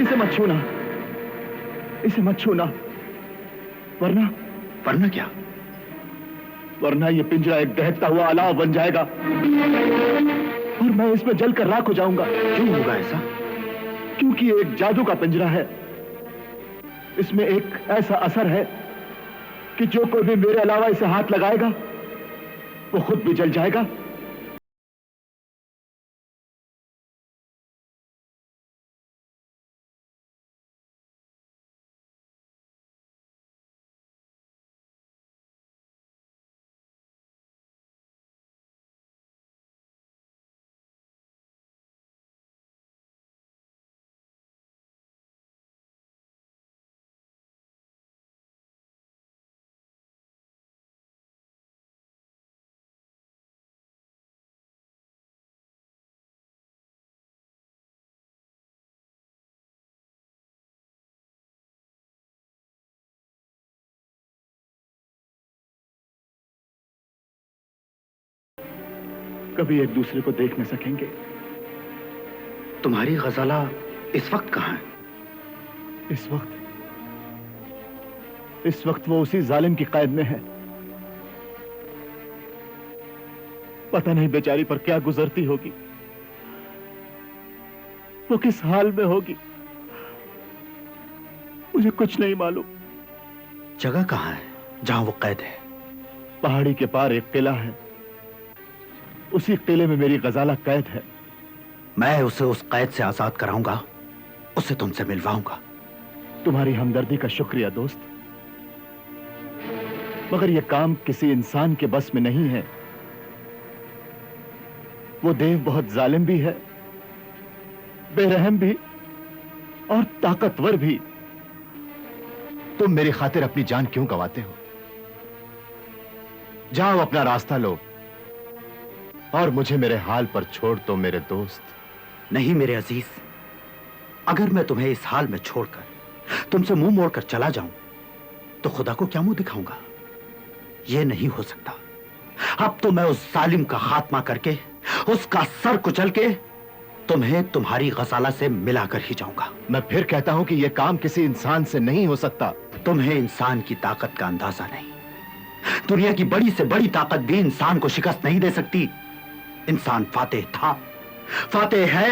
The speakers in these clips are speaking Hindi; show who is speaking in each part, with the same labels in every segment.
Speaker 1: इसे मत छूना, इसे मत छूना, वरना
Speaker 2: वरना क्या?
Speaker 1: वरना ये पिंजरा एक दहकता हुआ अलाव बन जाएगा और मैं इसमें जलकर राख हो जाऊंगा।
Speaker 2: क्यों होगा ऐसा?
Speaker 1: क्योंकि ये एक जादू का पिंजरा है। इसमें एक ऐसा असर है कि जो कोई भी मेरे अलावा इसे हाथ लगाएगा वो खुद भी जल जाएगा। कभी एक दूसरे को देख न सकेंगे।
Speaker 2: तुम्हारी गजाला इस वक्त कहां है?
Speaker 1: इस वक्त वो उसी जालिम की कैद में है। पता नहीं बेचारी पर क्या गुजरती होगी, वो किस हाल में होगी, मुझे कुछ नहीं मालूम।
Speaker 2: जगह कहां है जहां वो कैद है?
Speaker 1: पहाड़ी के पार एक किला है, उसी किले में मेरी गजाला कैद है।
Speaker 2: मैं उसे उस कैद से आजाद कराऊंगा, उसे तुमसे मिलवाऊंगा।
Speaker 1: तुम्हारी हमदर्दी का शुक्रिया दोस्त, मगर यह काम किसी इंसान के बस में नहीं है। वो देव बहुत जालिम भी है, बेरहम भी और ताकतवर भी।
Speaker 3: तुम मेरी खातिर अपनी जान क्यों गंवाते हो? जाओ अपना रास्ता लो और मुझे मेरे हाल पर छोड़ दो मेरे दोस्त।
Speaker 2: नहीं मेरे अजीज, अगर मैं तुम्हें इस हाल में छोड़कर तुमसे मुंह मोड़कर चला जाऊं तो खुदा को क्या मुंह दिखाऊंगा? यह नहीं हो सकता। अब तो मैं उस जालिम का खात्मा करके, उसका सर कुचल के तुम्हें तुम्हारी गजाला से मिलाकर ही जाऊंगा।
Speaker 3: मैं फिर कहता हूं कि यह काम किसी इंसान से नहीं हो सकता।
Speaker 2: तुम्हें इंसान की ताकत का अंदाजा नहीं। दुनिया की बड़ी से बड़ी ताकत भी इंसान को शिकस्त नहीं दे सकती। इंसान फातेह था, फातेह है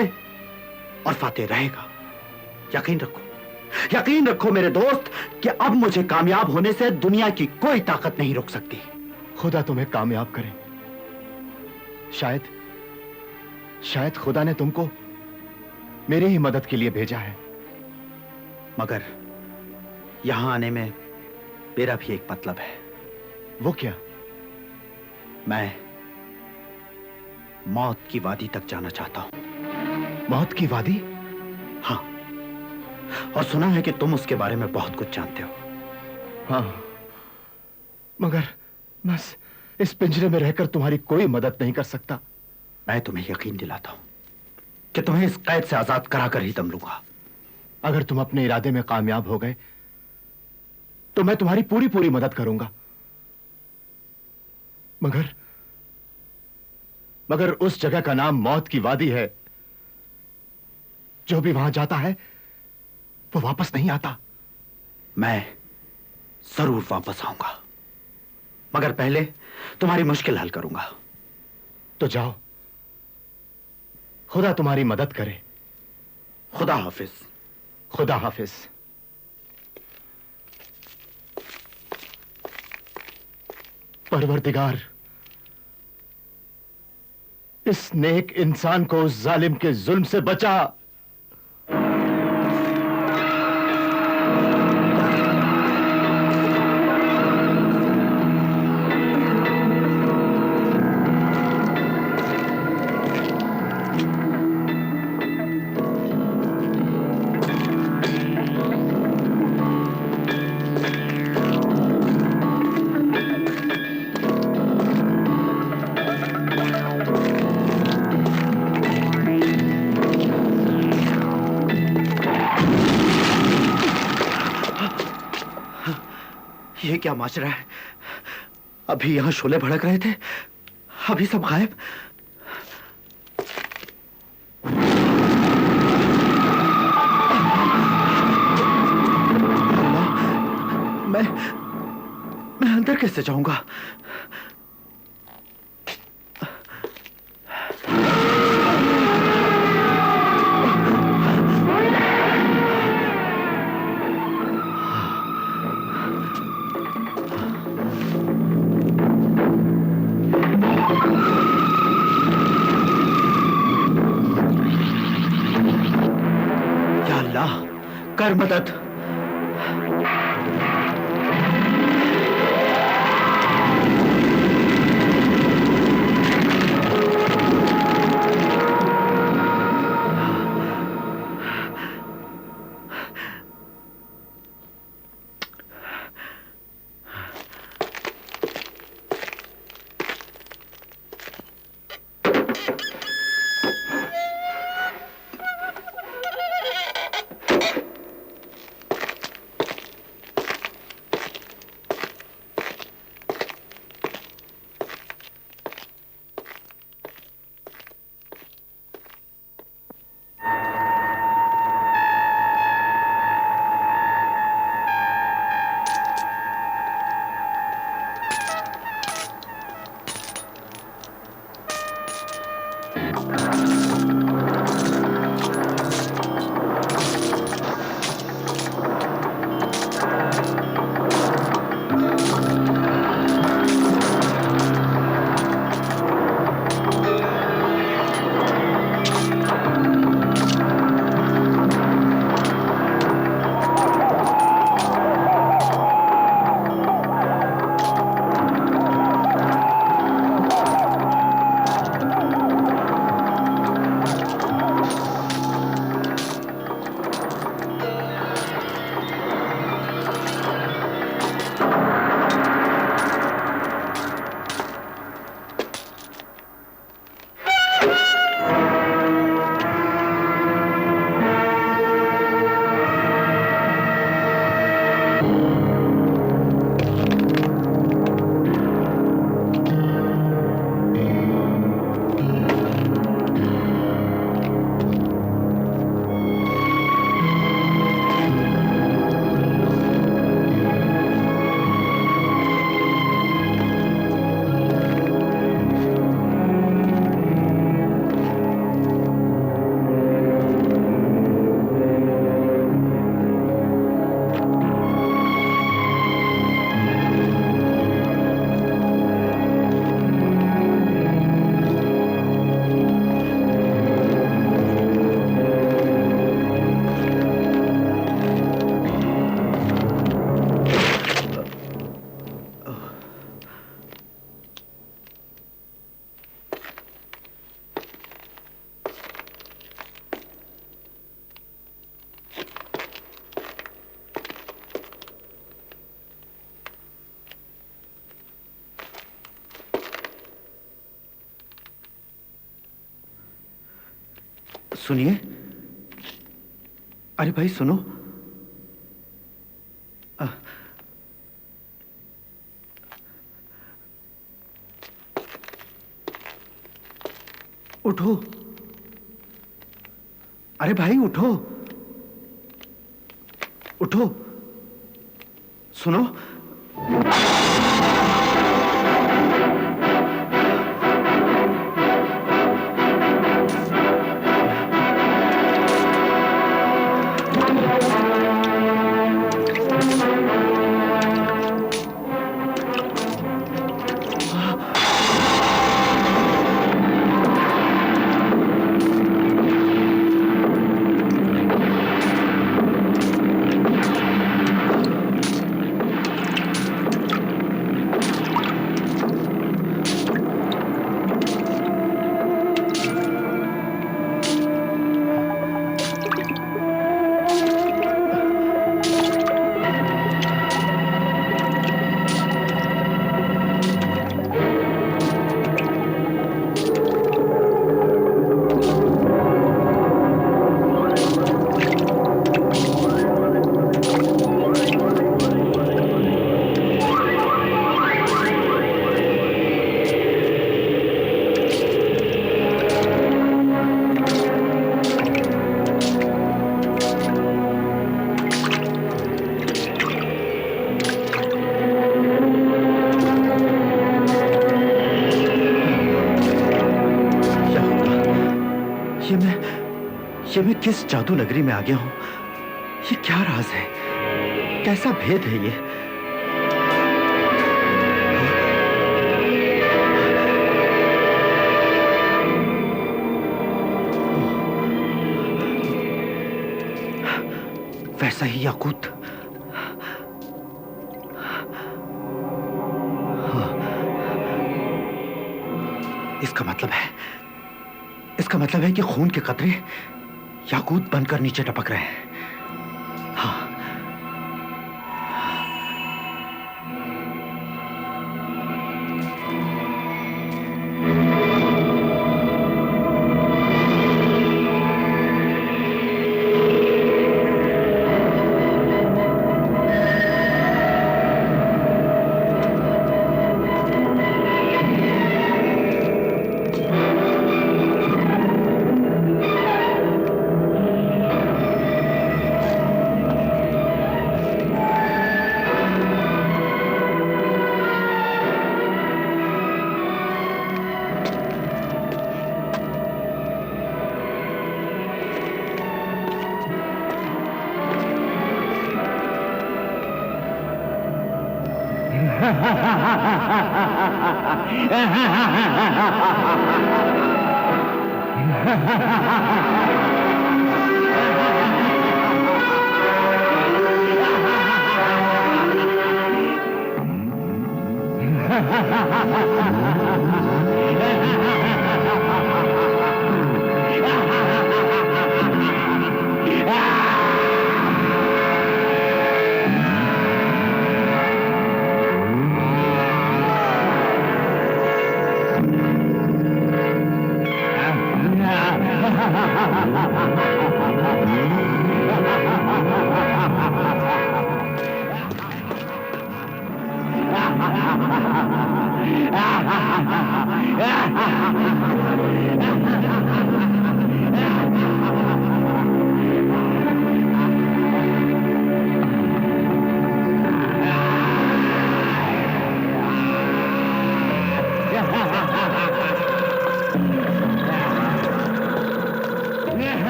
Speaker 2: और फातेह रहेगा। यकीन रखो मेरे दोस्त कि अब मुझे कामयाब होने से दुनिया की कोई ताकत नहीं रोक सकती।
Speaker 3: खुदा तुम्हें कामयाब करे। शायद खुदा ने तुमको मेरी ही मदद के लिए भेजा है।
Speaker 2: मगर यहां आने में मेरा भी एक मतलब है।
Speaker 3: वो क्या?
Speaker 2: मैं मौत की वादी तक जाना चाहता हूं।
Speaker 3: मौत की वादी?
Speaker 2: हाँ, और सुना है कि तुम उसके बारे में बहुत कुछ जानते हो।
Speaker 3: हाँ, मगर बस इस पिंजरे में रहकर तुम्हारी कोई मदद नहीं कर सकता।
Speaker 2: मैं तुम्हें यकीन दिलाता हूं कि तुम्हें इस कैद से आजाद कराकर ही दम लूंगा।
Speaker 3: अगर तुम अपने इरादे में कामयाब हो गए तो मैं तुम्हारी पूरी मदद करूंगा। मगर उस जगह का नाम मौत की वादी है। जो भी वहां जाता है वो वापस नहीं आता।
Speaker 2: मैं जरूर वापस आऊंगा, मगर पहले तुम्हारी मुश्किल हल करूंगा।
Speaker 3: तो जाओ, खुदा तुम्हारी मदद करे।
Speaker 2: खुदा हाफिज।
Speaker 3: खुदा हाफिज। परवरदिगार, इस नेक इंसान को उस जालिम के जुल्म से बचा।
Speaker 2: ये क्या माजरा है? अभी यहां शोले भड़क रहे थे, अभी सब गायब। अंदर कैसे जाऊंगा? या अल्लाह, कर मदद। सुनिए। अरे भाई सुनो। उठो। अरे भाई उठो, उठो, सुनो। ये मैं किस जादू नगरी में आ गया हूं? ये क्या राज है? कैसा भेद है ये? वैसा ही याकूत। इसका मतलब है कि खून के कतरे याकूत बनकर नीचे टपक रहे हैं। हाँ,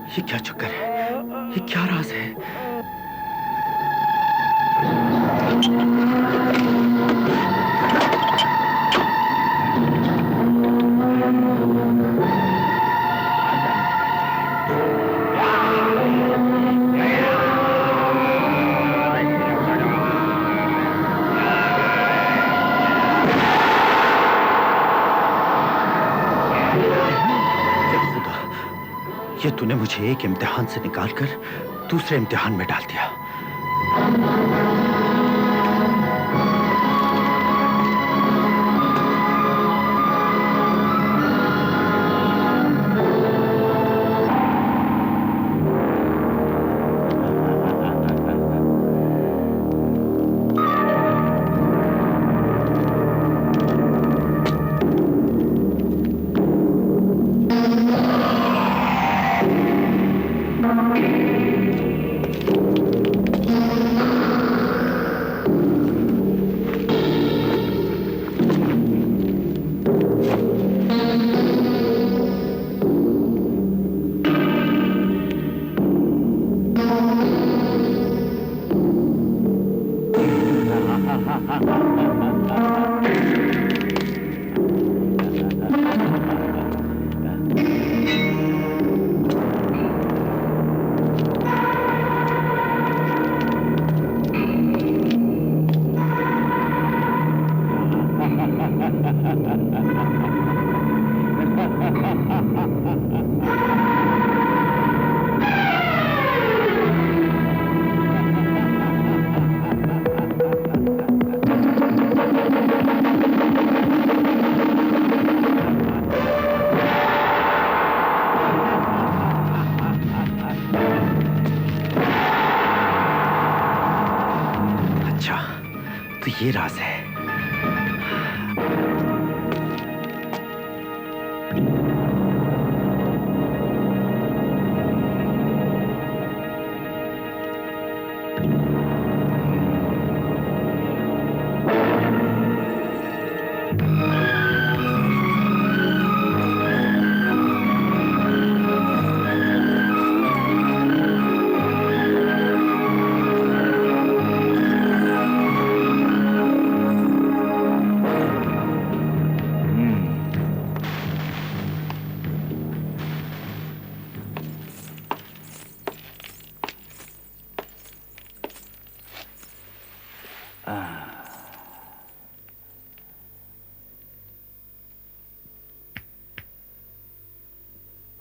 Speaker 2: ये क्या चक्कर है? ये क्या राज है? ये तूने मुझे एक इम्तिहान से निकालकर दूसरे इम्तिहान में डाल दिया। ये राज है।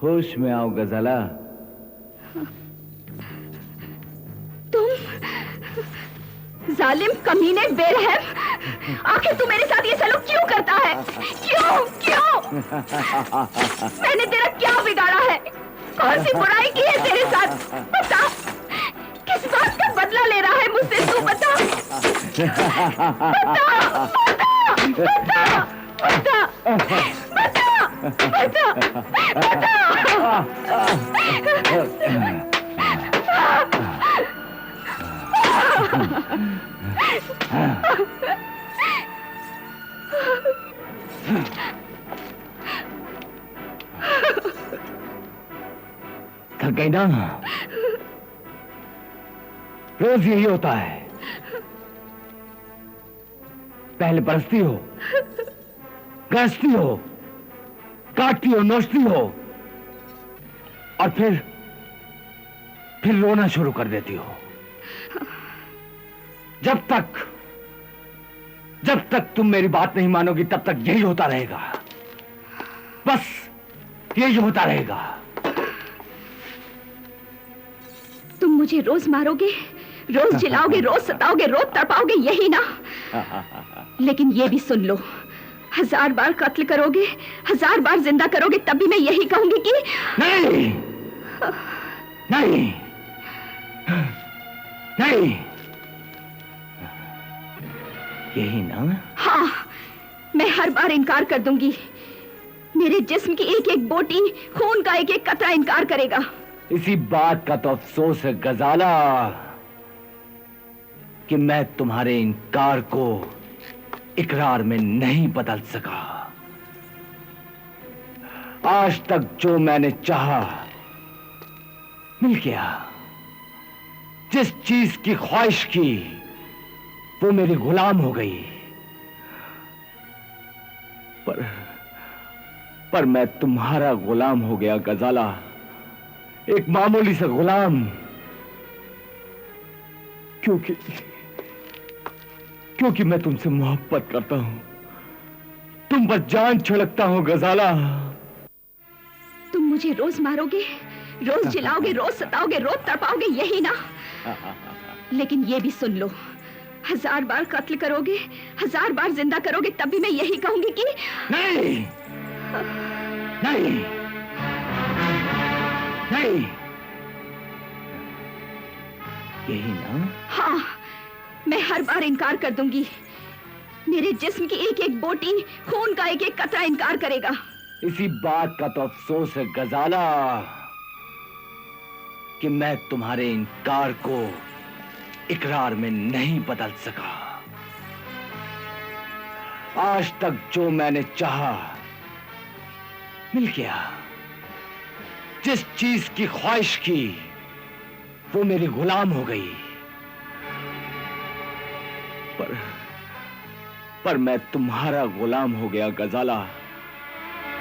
Speaker 4: होश में आओ गजाला।
Speaker 5: तुम जालिम, कमीने, बेरहम, आखिर तू मेरे साथ ये सलूक क्यों करता है? क्यों क्यों? मैंने तेरा क्या बिगाड़ा है? कौन सी बुराई की है तेरे साथ? बता, किस बात का बदला ले रहा है मुझसे? तू बता, बता, बता, बता, बता, बता, बता,
Speaker 4: थक गई ना? रोज यही होता है। पहले बरसती हो, गरजती हो, काटती हो, नोचती हो, और फिर रोना शुरू कर देती हो। जब तक तुम मेरी बात नहीं मानोगी तब तक यही होता रहेगा। बस यही होता रहेगा।
Speaker 5: तुम मुझे रोज मारोगे, रोज जिलाओगे, रोज सताओगे, रोज तड़पाओगे, यही ना? लेकिन ये भी सुन लो, 1000 बार कत्ल करोगे, 1000 बार जिंदा करोगे, तब भी मैं यही कहूंगी कि
Speaker 4: नहीं, नहीं, नहीं। यही ना?
Speaker 5: हाँ, मैं हर बार इनकार कर दूंगी। मेरे जिस्म की एक एक बोटी, खून का एक एक कतरा इनकार करेगा।
Speaker 4: इसी बात का तो अफसोस है गजाला कि मैं तुम्हारे इनकार को इकरार में नहीं बदल सका। आज तक जो मैंने चाहा मिल गया। जिस चीज की ख्वाहिश की वो मेरी गुलाम हो गई। पर मैं तुम्हारा गुलाम हो गया गजाला, एक मामूली सा गुलाम। क्योंकि मैं तुमसे मोहब्बत करता हूं। तुम पर जान छिड़कता हूं गजाला।
Speaker 5: तुम मुझे रोज मारोगे, रोज जिलाओगे, रोज सताओगे, रोज तड़पाओगे, यही ना? लेकिन ये भी सुन लो, 1000 बार कत्ल करोगे, 1000 बार जिंदा करोगे, तब भी मैं यही कहूंगी कि
Speaker 4: नहीं, नहीं, नहीं, यही ना?
Speaker 5: हाँ, मैं हर बार इनकार कर दूंगी। मेरे जिस्म की एक एक बोटी, खून का एक एक कतरा इनकार करेगा।
Speaker 4: इसी बात का तो अफसोस है गजाला कि मैं तुम्हारे इनकार को इकरार में नहीं बदल सका। आज तक जो मैंने चाहा मिल गया। जिस चीज की ख्वाहिश की वो मेरी गुलाम हो गई। पर मैं तुम्हारा गुलाम हो गया गजाला,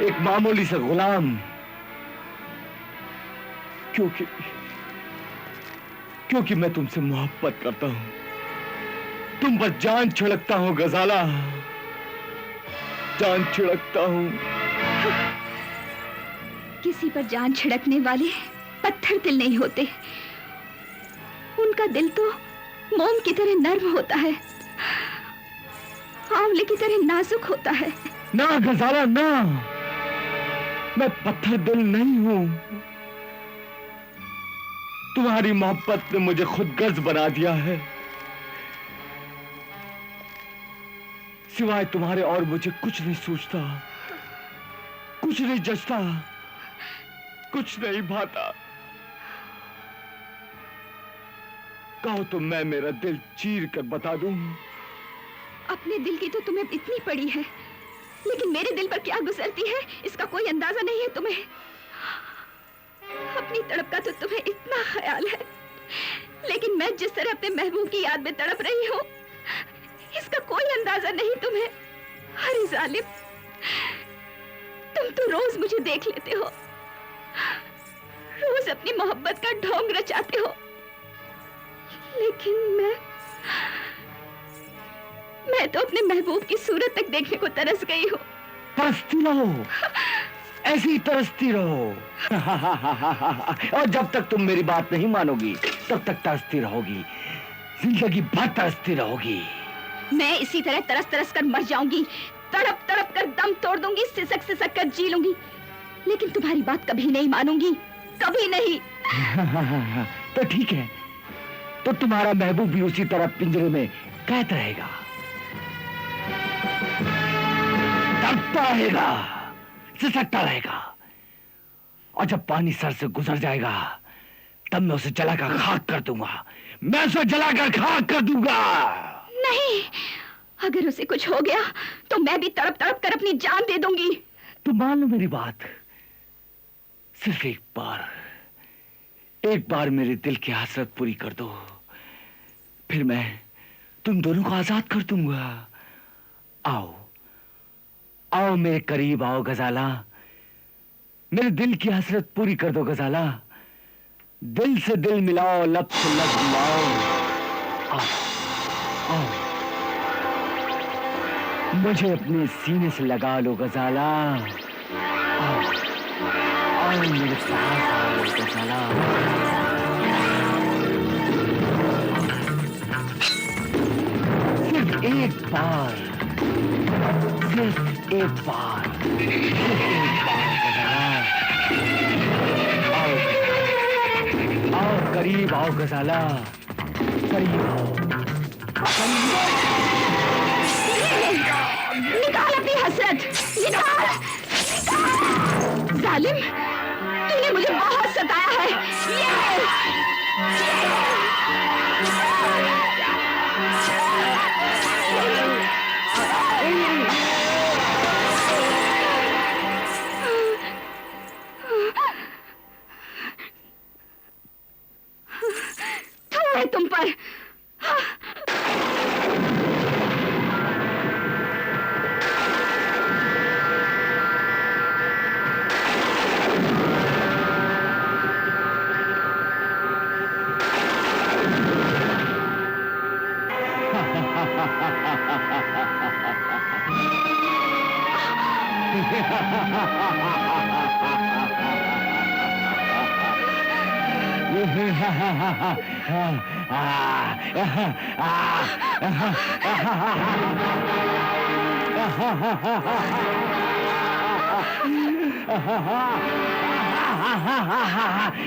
Speaker 4: एक मामूली सा गुलाम। क्योंकि मैं तुमसे मोहब्बत करता हूं, तुम पर जान छिड़कता हूं गजाला, जान छिड़कता हूं।
Speaker 5: किसी पर जान छिड़कने वाले पत्थर दिल नहीं होते, उनका दिल तो मोम की तरह नर्म होता है, आंवले की तरह नाजुक होता है।
Speaker 4: ना गजाला ना, मैं पत्थर दिल नहीं हूं। तुम्हारी मोहब्बत ने मुझे खुदगर्ज बना दिया है। सिवाय तुम्हारे और मुझे कुछ नहीं सूझता, कुछ नहीं जचता, कुछ नहीं भाता। कहो तो मैं मेरा दिल चीर कर बता दूं।
Speaker 5: अपने दिल की तो तुम्हें इतनी पड़ी है, लेकिन मेरे दिल पर क्या गुजरती है इसका कोई अंदाजा नहीं है तुम्हें। अपनी तड़प का तो तुम्हें इतना ख्याल है, लेकिन मैं जिस तरह अपने महबूब की याद में तड़प रही हूँ इसका कोई अंदाजा नहीं तुम्हें। अरे जालिम, तुम तो रोज मुझे देख लेते हो, रोज अपनी मोहब्बत का ढोंग रचाते हो, लेकिन मैं तो अपने महबूब की सूरत तक देखने को तरस गई हूँ।
Speaker 4: तरसती रहो, ऐसी ही तरसती रहो। और जब तक तुम मेरी बात नहीं मानोगी तब तक तरसती रहोगी, जिंदगी भर तरसती रहोगी।
Speaker 5: मैं इसी तरह तरस तरस कर मर जाऊंगी, तड़प तड़प कर दम तोड़ दूंगी, सिसक सिसक कर जी लूंगी, लेकिन तुम्हारी बात कभी नहीं मानूंगी, कभी नहीं।
Speaker 4: तो ठीक है, तो तुम्हारा महबूब भी उसी तरह पिंजरे में कैद रहेगा, तड़पता रहेगा, सिसकता रहेगा, और जब पानी सर से गुजर जाएगा तब मैं उसे जलाकर खाक कर दूंगा, मैं उसे जलाकर खाक कर दूंगा।
Speaker 5: नहीं, अगर उसे कुछ हो गया तो मैं भी तड़प तड़प कर अपनी जान दे दूंगी।
Speaker 4: तो मान लो मेरी बात, सिर्फ एक बार मेरे दिल की हसरत पूरी कर दो, फिर मैं तुम दोनों को आजाद कर दूंगा। आओ आओ मेरे करीब आओ गजाला, मेरे दिल की हसरत पूरी कर दो गजाला, दिल से दिल मिलाओ, लब से लब मिलाओ। आओ आओ, मुझे अपने सीने से लगा लो गजाला। आओ आओ मेरे पास आओ गजाला। सिर्फ एक बार, सिर्फ एक बार, सिर्फ एक बार गजाला। आओ आओ, करीब आओ गजाला, करीब आओ।
Speaker 5: निकाल अपनी हसरत, निकाल, निकाल। जालिम, तूने मुझे बहुत सताया है। थोड़े तुम पर।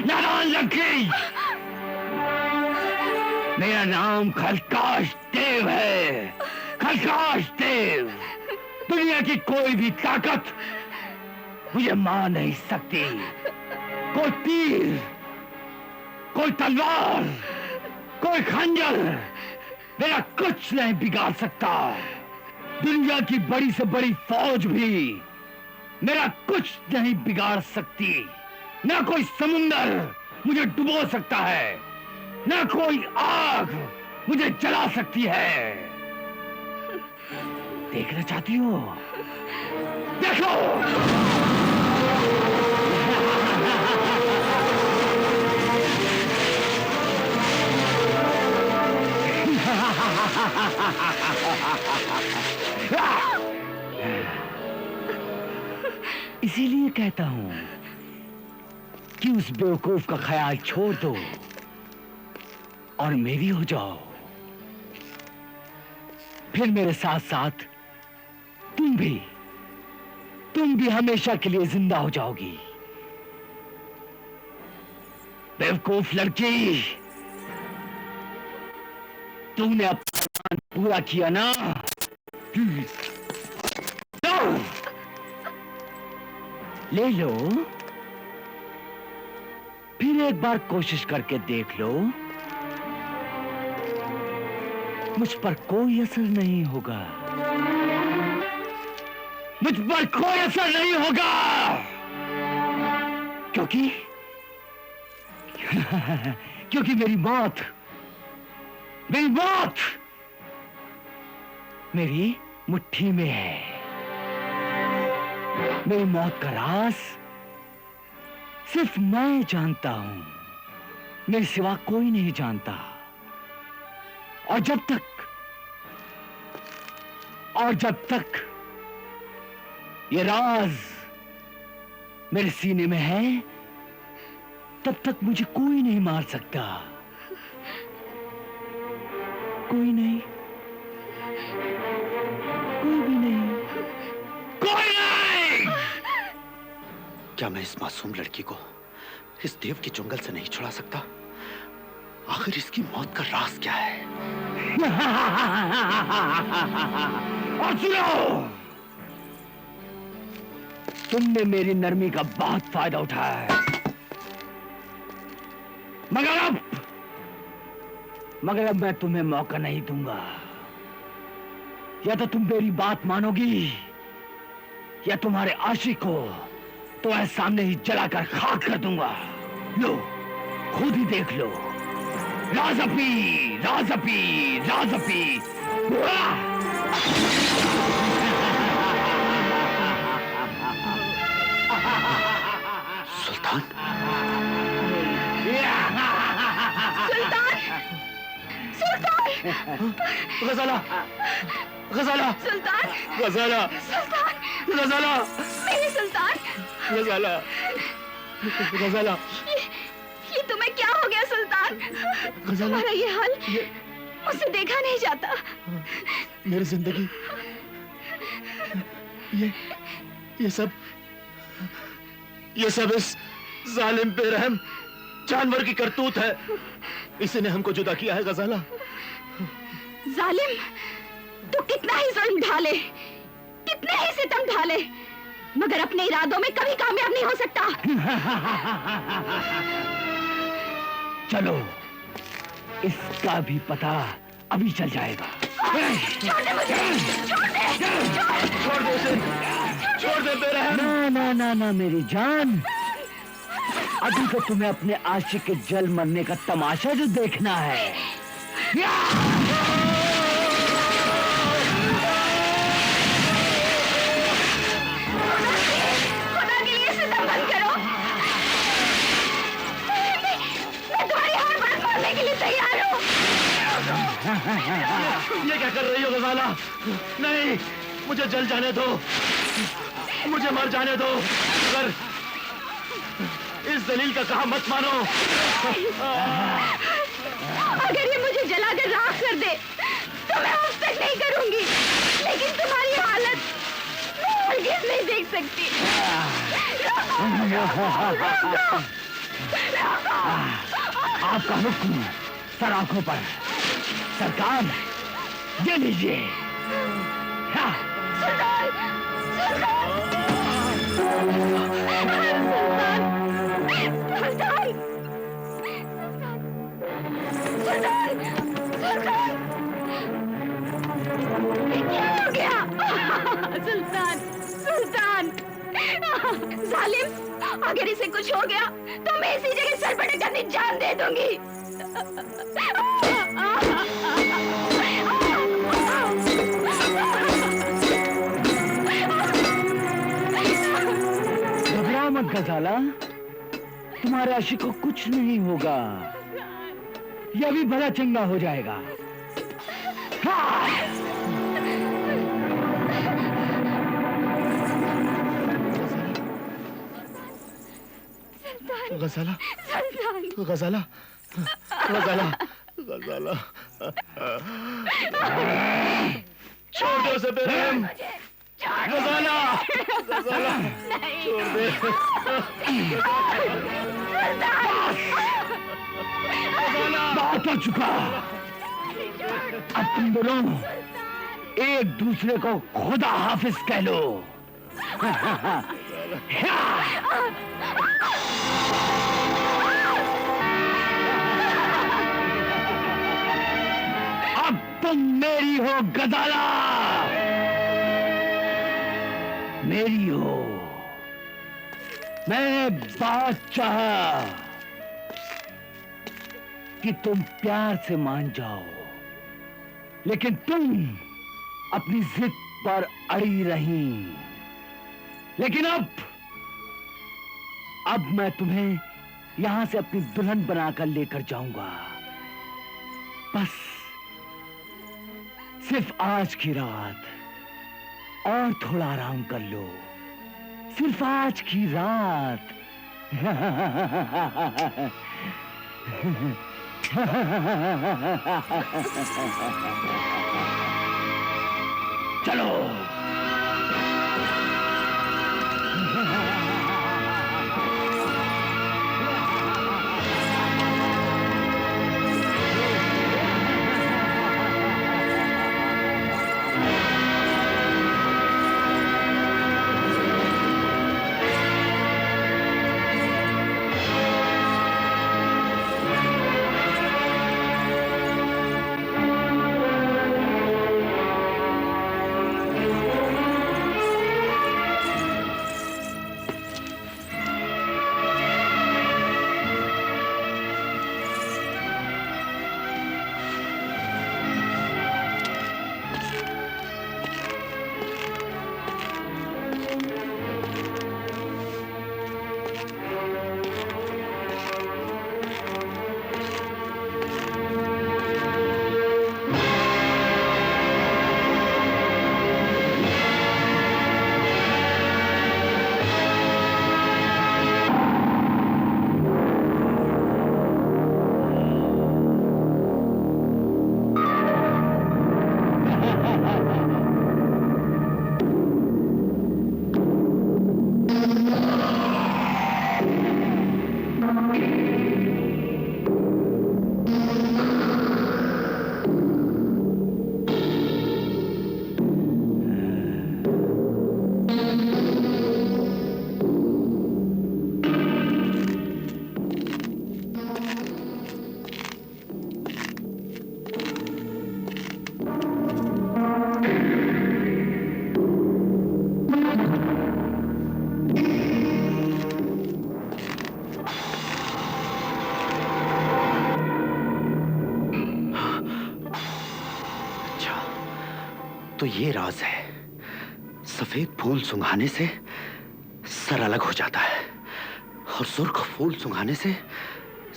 Speaker 4: नारायण लक्ष्मी, मेरा नाम खलकाश देव है। खलकाश देव। दुनिया की कोई भी ताकत मुझे मार नहीं सकती। कोई तीर, कोई तलवार, कोई खंजर मेरा कुछ नहीं बिगाड़ सकता। दुनिया की बड़ी से बड़ी फौज भी मेरा कुछ नहीं बिगाड़ सकती। ना कोई समुंदर मुझे डुबो सकता है, ना कोई आग मुझे जला सकती है। देखना चाहती हो? देखो। इसीलिए कहता हूं कि उस बेवकूफ का ख्याल छोड़ दो और मेरी हो जाओ। फिर मेरे साथ साथ तुम भी हमेशा के लिए जिंदा हो जाओगी। बेवकूफ लड़की, तूने अपना प्लान पूरा किया ना? ले लो, फिर एक बार कोशिश करके देख लो। मुझ पर कोई असर नहीं होगा। मुझ पर कोई असर नहीं होगा, क्योंकि मेरी मौत मेरी मुट्ठी में है। मेरी मौत का राज सिर्फ मैं जानता हूं, मेरे सिवा कोई नहीं जानता। और जब तक ये राज मेरे सीने में है, तब तक मुझे कोई नहीं मार सकता। कोई नहीं, कोई भी नहीं, कोई नहीं।
Speaker 2: क्या मैं इस मासूम लड़की को इस देव के जंगल से नहीं छुड़ा सकता? आखिर इसकी मौत का राज क्या है?
Speaker 4: और सुनो, तुमने मेरी नरमी का बहुत फायदा उठाया है, मगर अब मैं तुम्हें मौका नहीं दूंगा। या तो तुम मेरी बात मानोगी, या तुम्हारे आशिक को तो मैं सामने ही जलाकर खाक कर दूंगा। लो, खुद ही देख लो। राजपी, राजपी, राजपी।
Speaker 2: सुल्तान,
Speaker 3: गजाला, गजाला,
Speaker 5: सुल्तान,
Speaker 3: गजाला,
Speaker 5: सुल्तान,
Speaker 3: गजाला,
Speaker 5: मेरे सुल्तान।
Speaker 3: गजाला, गजाला।
Speaker 5: ये तुम्हें क्या हो गया सुल्तान? तुम्हारा ये हाल मुझसे देखा नहीं जाता।
Speaker 3: मेरी जिंदगी, ये सब इस जालिम बेरहम जानवर की करतूत है। इसी ने हमको जुदा किया है गजाला।
Speaker 5: जालिम, तू कितना ही जुल्म ढाले, कितने ही सितम ढाले, मगर अपने इरादों में कभी कामयाब नहीं हो सकता।
Speaker 4: चलो, इसका भी पता अभी चल जाएगा।
Speaker 5: छोड़ दे मुझे, छोड़ दे,
Speaker 3: छोड़ दे उसे, छोड़ दे बेरहम।
Speaker 4: ना ना ना ना मेरी जान, अभी तो तुम्हें अपने आशिक के जल मरने का तमाशा जो देखना है।
Speaker 5: खुदा के लिए सितम बंद करो। मैं तुम्हारी हर बात मानने के लिए तैयार हूँ।
Speaker 3: ये क्या कर रही हो गजाला? नहीं, मुझे जल जाने दो, मुझे मर जाने दो। अगर इस जलील का कहा मत मानो।
Speaker 5: अगर ये मुझे जलाकर राख कर दे तो मैं अब तक नहीं करूंगी, लेकिन तुम्हारी हालत मैं हरगिज़ नहीं देख सकती।
Speaker 4: आपका हुक्म सर आंखों पर। सरकार, ये लीजिए।
Speaker 5: सुल्तान, सुल्तान, जालिम, अगर इसे कुछ हो गया तो मैं इसी जगह सर पर अपनी जान दे दूंगी।
Speaker 4: घबरा मत गजाला, तुम्हारे आशिक को कुछ नहीं होगा, यह भी बड़ा चंगा हो जाएगा।
Speaker 3: गजाला, गजाला, गजाला, गजाला, छोड़ दो उसे बेरहम। गजाला, गजाला, छोड़ दे।
Speaker 4: बात हो चुका। अब तुम दोनों एक दूसरे को खुदा हाफिज कह लो। अब तुम मेरी हो गजाला, मेरी हो। मैंने बात चाहा कि तुम प्यार से मान जाओ, लेकिन तुम अपनी जिद पर अड़ी रही। लेकिन अब मैं तुम्हें यहां से अपनी दुल्हन बनाकर लेकर जाऊंगा। बस सिर्फ आज की रात और थोड़ा आराम कर लो, सिर्फ आज की रात। चलो।
Speaker 2: तो ये राज है, सफेद फूल सुंघाने से सर अलग हो जाता है और सुर्ख फूल सुंघाने से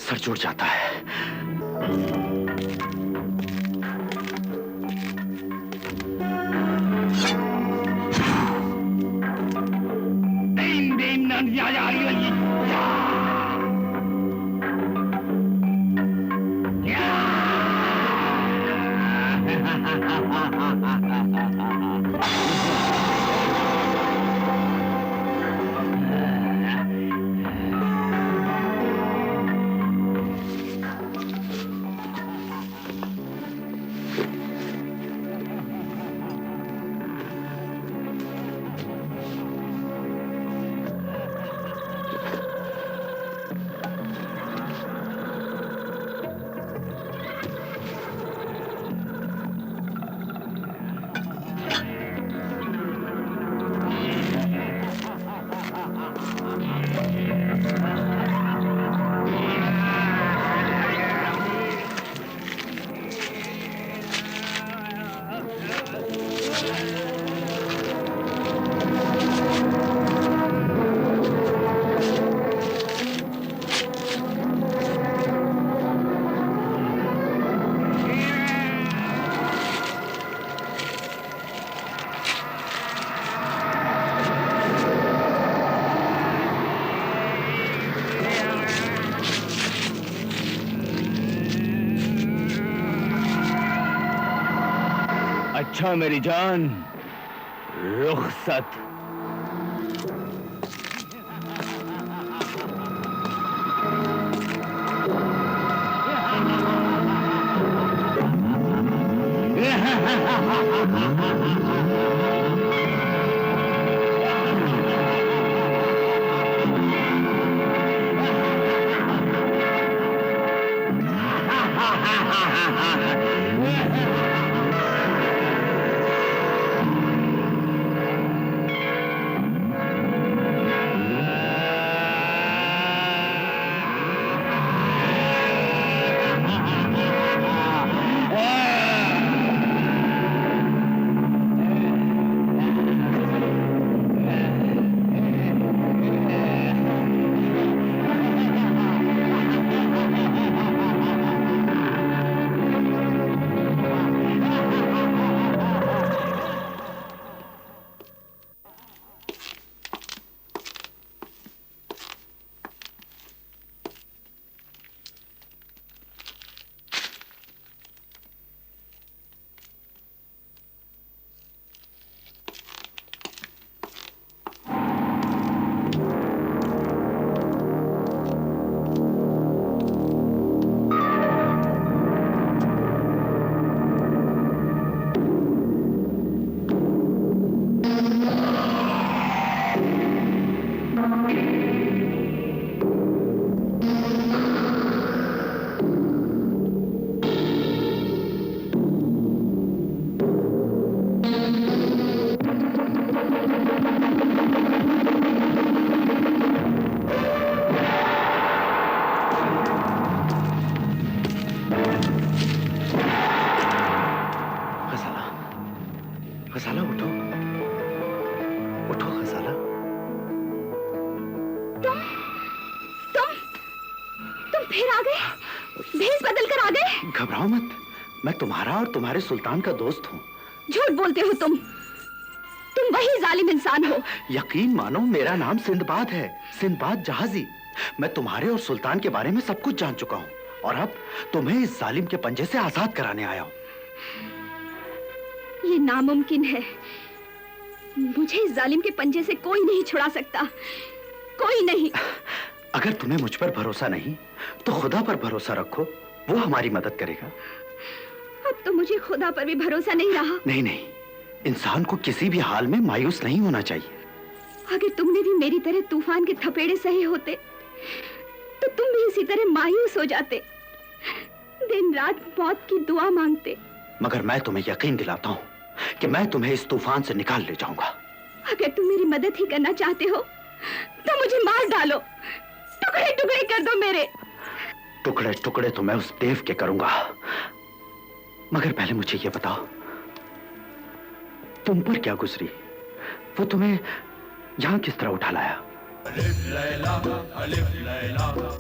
Speaker 2: सर जुड़ जाता है।
Speaker 4: अच्छा मेरी जान, रुखसत।
Speaker 2: गजाला उठो, उठो गजाला।
Speaker 5: तुम फिर आ गए? भेष बदल कर आ गए?
Speaker 2: घबराओ मत, मैं तुम्हारा और तुम्हारे सुल्तान का दोस्त हूँ।
Speaker 5: झूठ बोलते हो तुम वही जालिम इंसान हो।
Speaker 2: यकीन मानो, मेरा नाम सिंदबाद है, सिंदबाद जहाजी। मैं तुम्हारे और सुल्तान के बारे में सब कुछ जान चुका हूँ और अब तुम्हें इस जालिम के पंजे से आजाद कराने आया हूँ।
Speaker 5: ये नामुमकिन है। मुझे इस जालिम के पंजे से कोई नहीं छुड़ा सकता, कोई नहीं।
Speaker 2: अगर तुम्हें मुझ पर भरोसा नहीं तो खुदा पर भरोसा रखो, वो हमारी मदद करेगा।
Speaker 5: अब तो मुझे खुदा पर भी भरोसा नहीं रहा।
Speaker 2: नहीं नहीं, इंसान को किसी भी हाल में मायूस नहीं होना चाहिए।
Speaker 5: अगर तुमने भी मेरी तरह तूफान के थपेड़े सहे होते तो तुम भी इसी तरह मायूस हो जाते, दिन रात मौत की दुआ मांगते।
Speaker 2: मगर मैं तुम्हें यकीन दिलाता हूँ कि मैं तुम्हें इस तूफान से निकाल ले जाऊंगा।
Speaker 5: अगर तुम मेरी मदद ही करना चाहते हो तो मुझे मार डालो, टुकड़े टुकड़े कर दो मेरे।
Speaker 2: टुकड़े टुकड़े तो मैं उस देव के करूंगा, मगर पहले मुझे ये बताओ, तुम पर क्या गुजरी? वो तुम्हें यहाँ किस तरह उठा लाया?